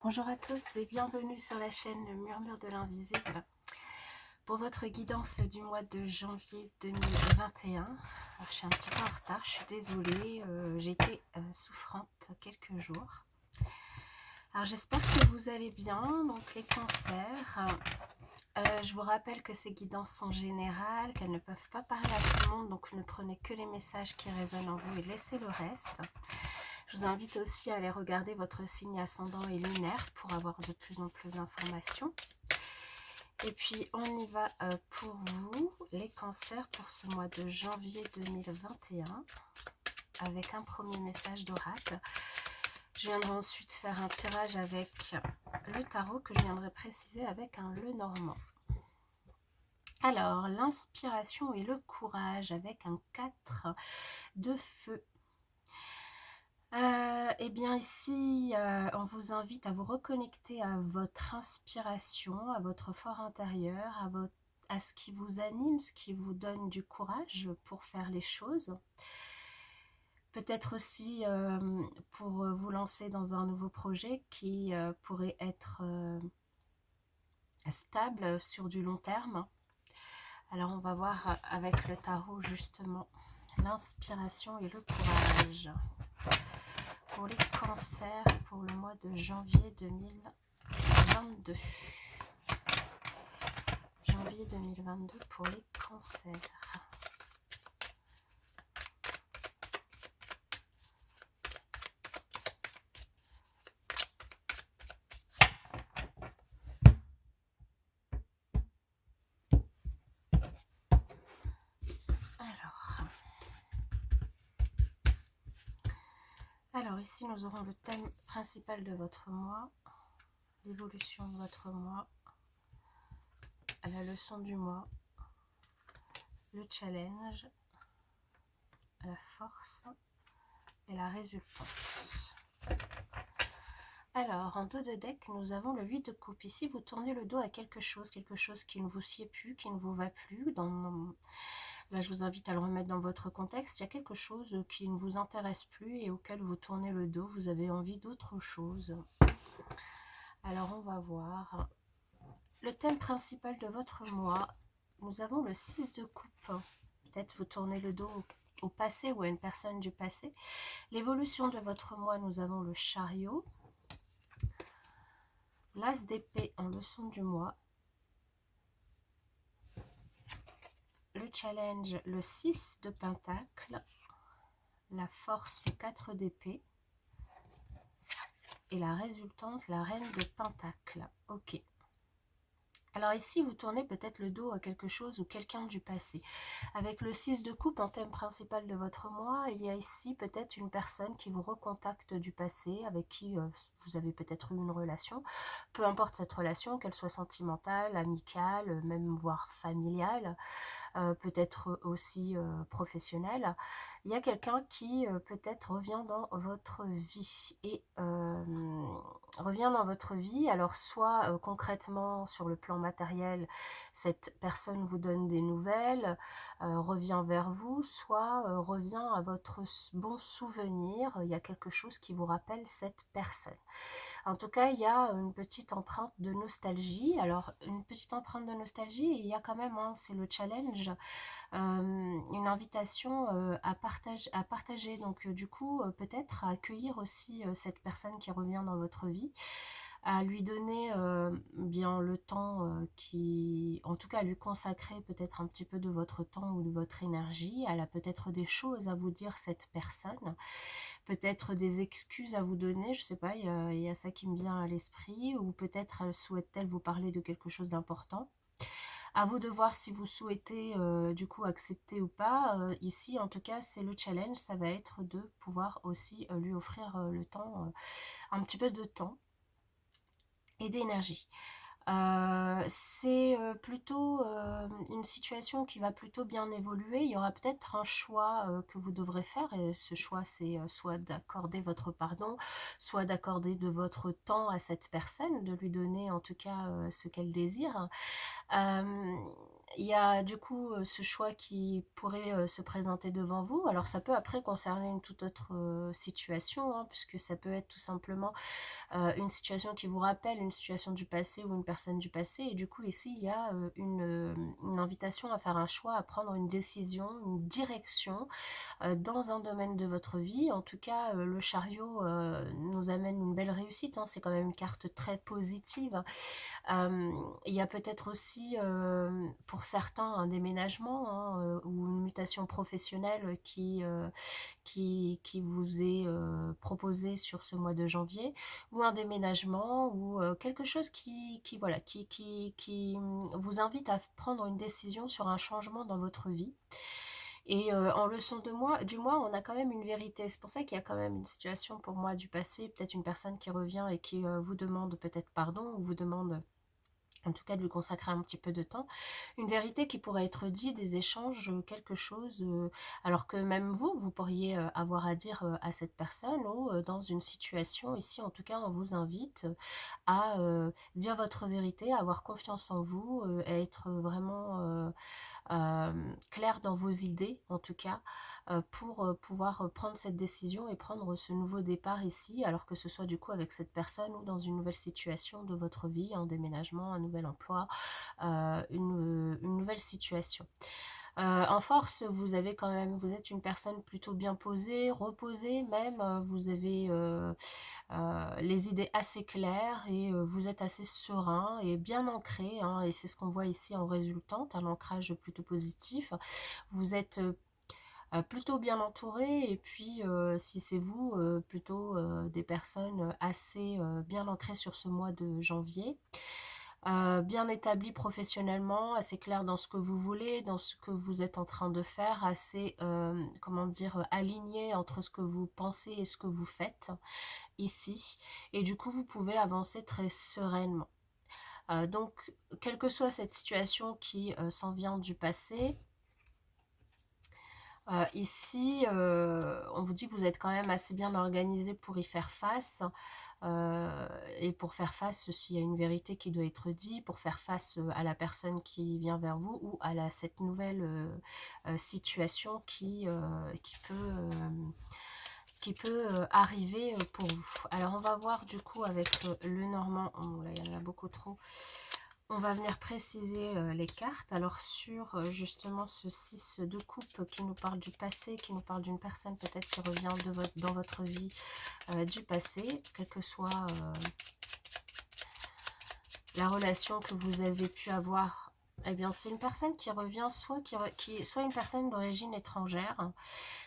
Bonjour à tous et bienvenue sur la chaîne Le Murmure de l'Invisible pour votre guidance du mois de janvier 2021. Alors, je suis un petit peu en retard, je suis désolée, j'ai été souffrante quelques jours. Alors j'espère que vous allez bien. Donc les cancers, je vous rappelle que ces guidances sont générales, qu'elles ne peuvent pas parler à tout le monde, donc ne prenez que les messages qui résonnent en vous et laissez le reste. Je vous invite aussi à aller regarder votre signe ascendant et lunaire pour avoir de plus en plus d'informations. Et puis on y va pour vous, les cancers, pour ce mois de janvier 2021, avec un premier message d'oracle. Je viendrai ensuite faire un tirage avec le tarot que je viendrai préciser avec un Lenormand. Alors, l'inspiration et le courage avec un 4 de feu. Eh bien ici, on vous invite à vous reconnecter à votre inspiration, à votre fort intérieur, à ce qui vous anime, ce qui vous donne du courage pour faire les choses. Peut-être aussi pour vous lancer dans un nouveau projet qui pourrait être stable sur du long terme. Alors on va voir avec le tarot justement l'inspiration et le courage pour les cancers pour le mois de janvier 2022. Janvier 2022 pour les cancers. Alors ici nous aurons le thème principal de votre mois, l'évolution de votre mois, la leçon du mois, le challenge, la force et la résultance. Alors, en dos de deck, nous avons le 8 de coupe. Ici, vous tournez le dos à quelque chose qui ne vous sied plus, qui ne vous va plus. Là, je vous invite à le remettre dans votre contexte. Il y a quelque chose qui ne vous intéresse plus et auquel vous tournez le dos. Vous avez envie d'autre chose. Alors, on va voir. Le thème principal de votre mois, nous avons le 6 de coupe. Peut-être vous tournez le dos au passé ou à une personne du passé. L'évolution de votre mois, nous avons le chariot. L'as d'épée en leçon du mois. Le challenge, le 6 de pentacle. La force, le 4 d'épée. Et la résultante, la reine de pentacle. Ok. Alors ici, vous tournez peut-être le dos à quelque chose ou quelqu'un du passé. Avec le 6 de coupe en thème principal de votre mois, il y a ici peut-être une personne qui vous recontacte du passé, avec qui vous avez peut-être eu une relation. Peu importe cette relation, qu'elle soit sentimentale, amicale, même voire familiale, peut-être aussi professionnelle. Il y a quelqu'un qui peut-être revient dans votre vie et revient dans votre vie. Alors soit concrètement sur le plan matériel, cette personne vous donne des nouvelles, revient vers vous, soit revient à votre bon souvenir. Il y a quelque chose qui vous rappelle cette personne. En tout cas, il y a une petite empreinte de nostalgie. Alors, une petite empreinte de nostalgie, il y a quand même, hein, c'est le challenge, une invitation à partager. Donc, du coup, peut-être à accueillir aussi cette personne qui revient dans votre vie, à lui donner bien le temps en tout cas, à lui consacrer peut-être un petit peu de votre temps ou de votre énergie. Elle a peut-être des choses à vous dire, cette personne, peut-être des excuses à vous donner, je sais pas, il y a ça qui me vient à l'esprit, ou peut-être souhaite-t-elle vous parler de quelque chose d'important. À vous de voir si vous souhaitez du coup accepter ou pas. Ici, en tout cas, c'est le challenge, ça va être de pouvoir aussi lui offrir le temps, un petit peu de temps et d'énergie. C'est plutôt une situation qui va plutôt bien évoluer. Il y aura peut-être un choix que vous devrez faire, et ce choix, c'est soit d'accorder votre pardon, soit d'accorder de votre temps à cette personne, de lui donner en tout cas ce qu'elle désire. il y a du coup ce choix qui pourrait se présenter devant vous. Alors ça peut après concerner une toute autre situation, hein, puisque ça peut être tout simplement une situation qui vous rappelle une situation du passé ou une personne du passé. Et du coup ici il y a une invitation à faire un choix, à prendre une décision, une direction dans un domaine de votre vie. En tout cas, le chariot nous amène une belle réussite, hein. C'est quand même une carte très positive. Il y a peut-être aussi pour certains un déménagement, hein, ou une mutation professionnelle qui vous est proposé sur ce mois de janvier, ou un déménagement, ou quelque chose voilà, qui vous invite à prendre une décision sur un changement dans votre vie. Et en leçon du mois, on a quand même une vérité. C'est pour ça qu'il y a quand même une situation pour moi du passé, peut-être une personne qui revient et qui vous demande peut-être pardon, ou vous demande en tout cas de lui consacrer un petit peu de temps, une vérité qui pourrait être dite, des échanges, quelque chose, alors que même vous pourriez avoir à dire à cette personne, ou dans une situation, ici en tout cas on vous invite à dire votre vérité, à avoir confiance en vous, à être vraiment clair dans vos idées en tout cas, pour pouvoir prendre cette décision et prendre ce nouveau départ ici, alors que ce soit du coup avec cette personne ou dans une nouvelle situation de votre vie, un déménagement, un nouvel emploi, une nouvelle situation. En force, vous êtes une personne plutôt bien posée, reposée même, vous avez les idées assez claires, et vous êtes assez serein et bien ancré, hein, et c'est ce qu'on voit ici en résultante, un ancrage plutôt positif. Vous êtes plutôt bien entouré, et puis si c'est vous, plutôt des personnes assez bien ancrées sur ce mois de janvier. Bien établi professionnellement, assez clair dans ce que vous voulez, dans ce que vous êtes en train de faire, assez, comment dire, aligné entre ce que vous pensez et ce que vous faites ici. Et du coup, vous pouvez avancer très sereinement. Donc, quelle que soit cette situation qui s'en vient du passé, ici, on vous dit que vous êtes quand même assez bien organisé pour y faire face, et pour faire face s'il y a une vérité qui doit être dite, pour faire face à la personne qui vient vers vous, ou à cette nouvelle situation qui peut arriver pour vous. Alors on va voir du coup avec le normand. Oh, là il y en a beaucoup trop. On va venir préciser les cartes. Alors sur justement ce 6 de coupe qui nous parle du passé, qui nous parle d'une personne peut-être qui revient dans votre vie du passé, quelle que soit la relation que vous avez pu avoir. Eh bien c'est une personne qui revient, soit une personne d'origine étrangère,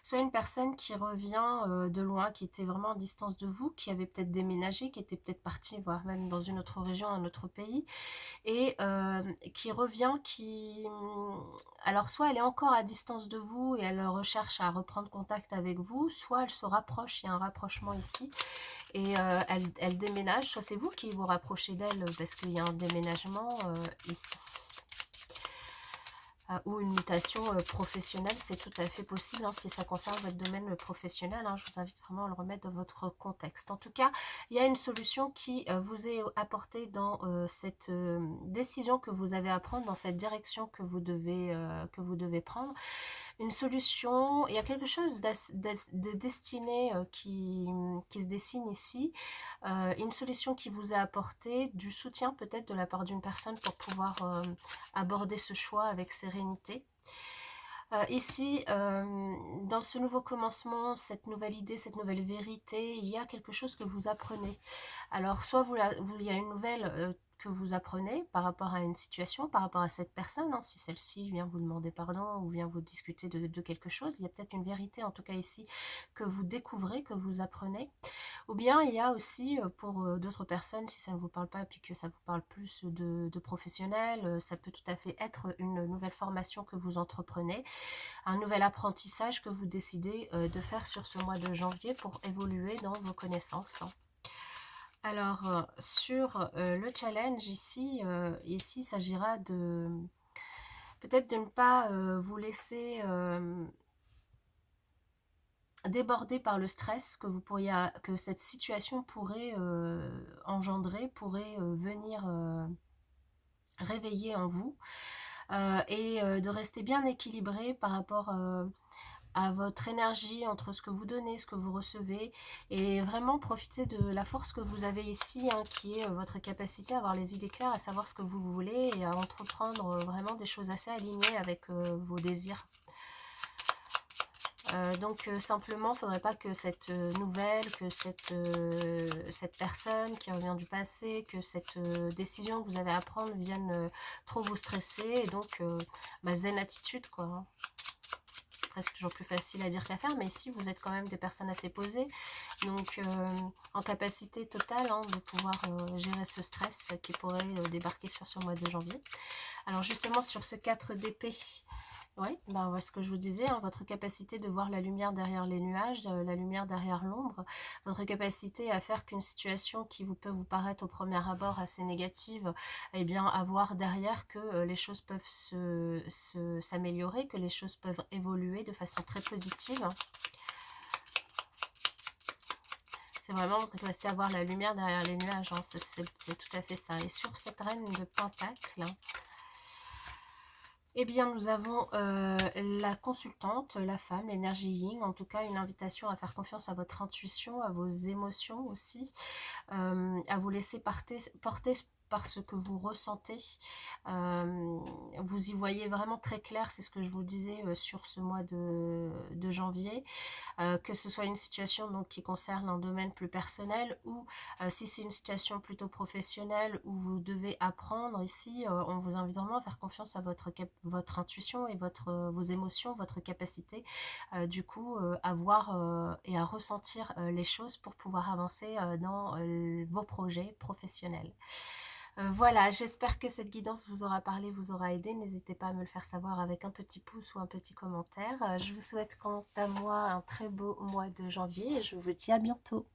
soit une personne qui revient de loin, qui était vraiment à distance de vous, qui avait peut-être déménagé, qui était peut-être partie, voire même dans une autre région, un autre pays, et qui revient, alors soit elle est encore à distance de vous et elle recherche à reprendre contact avec vous, soit elle se rapproche, il y a un rapprochement ici, et elle déménage, soit c'est vous qui vous rapprochez d'elle parce qu'il y a un déménagement ici. Ou une mutation professionnelle, c'est tout à fait possible, hein, si ça concerne votre domaine professionnel, hein, je vous invite vraiment à le remettre dans votre contexte. En tout cas, il y a une solution qui vous est apportée dans cette décision que vous avez à prendre, dans cette direction que vous devez prendre. Une solution, il y a quelque chose de destiné qui se dessine ici, une solution qui vous est apportée, du soutien peut-être de la part d'une personne pour pouvoir aborder ce choix avec sérénité. Ici, dans ce nouveau commencement, cette nouvelle idée, cette nouvelle vérité, il y a quelque chose que vous apprenez. Alors, soit il y a une nouvelle que vous apprenez par rapport à une situation, par rapport à cette personne, hein, si celle-ci vient vous demander pardon ou vient vous discuter de quelque chose, il y a peut-être une vérité, en tout cas ici, que vous découvrez, que vous apprenez. Ou bien il y a aussi pour d'autres personnes, si ça ne vous parle pas, puis que ça vous parle plus de professionnels, ça peut tout à fait être une nouvelle formation que vous entreprenez, un nouvel apprentissage que vous décidez de faire sur ce mois de janvier pour évoluer dans vos connaissances. Alors, sur le challenge ici, il s'agira de peut-être de ne pas vous laisser déborder par le stress que cette situation pourrait engendrer, pourrait venir réveiller en vous. et de rester bien équilibré par rapport à votre énergie entre ce que vous donnez, ce que vous recevez, et vraiment profiter de la force que vous avez ici, hein, qui est votre capacité à avoir les idées claires, à savoir ce que vous voulez et à entreprendre vraiment des choses assez alignées avec vos désirs. Donc simplement, il ne faudrait pas que cette nouvelle, que cette personne qui revient du passé, que cette décision que vous avez à prendre vienne trop vous stresser, et donc zen attitude quoi, hein. Presque toujours plus facile à dire qu'à faire, mais ici vous êtes quand même des personnes assez posées, donc en capacité totale, hein, de pouvoir gérer ce stress qui pourrait débarquer sur ce mois de janvier. Alors justement sur ce 4 d'épée, oui, ben, ce que je vous disais, hein, votre capacité de voir la lumière derrière les nuages, la lumière derrière l'ombre, votre capacité à faire qu'une situation qui peut vous paraître au premier abord assez négative, eh bien, à voir derrière que les choses peuvent s'améliorer, que les choses peuvent évoluer de façon très positive. C'est vraiment votre capacité à voir la lumière derrière les nuages, hein, c'est tout à fait ça. Et sur cette reine de Pentacle, eh bien, nous avons la consultante, la femme, l'énergie yin, en tout cas une invitation à faire confiance à votre intuition, à vos émotions aussi, à vous laisser porter par ce que vous ressentez. Vous y voyez vraiment très clair, c'est ce que je vous disais sur ce mois de janvier. Que ce soit une situation donc, qui concerne un domaine plus personnel ou si c'est une situation plutôt professionnelle où vous devez apprendre, ici on vous invite vraiment à faire confiance à votre intuition et vos émotions, votre capacité du coup à voir et à ressentir les choses pour pouvoir avancer dans vos projets professionnels. Voilà, j'espère que cette guidance vous aura parlé, vous aura aidé. N'hésitez pas à me le faire savoir avec un petit pouce ou un petit commentaire. Je vous souhaite quant à moi un très beau mois de janvier et je vous dis à bientôt.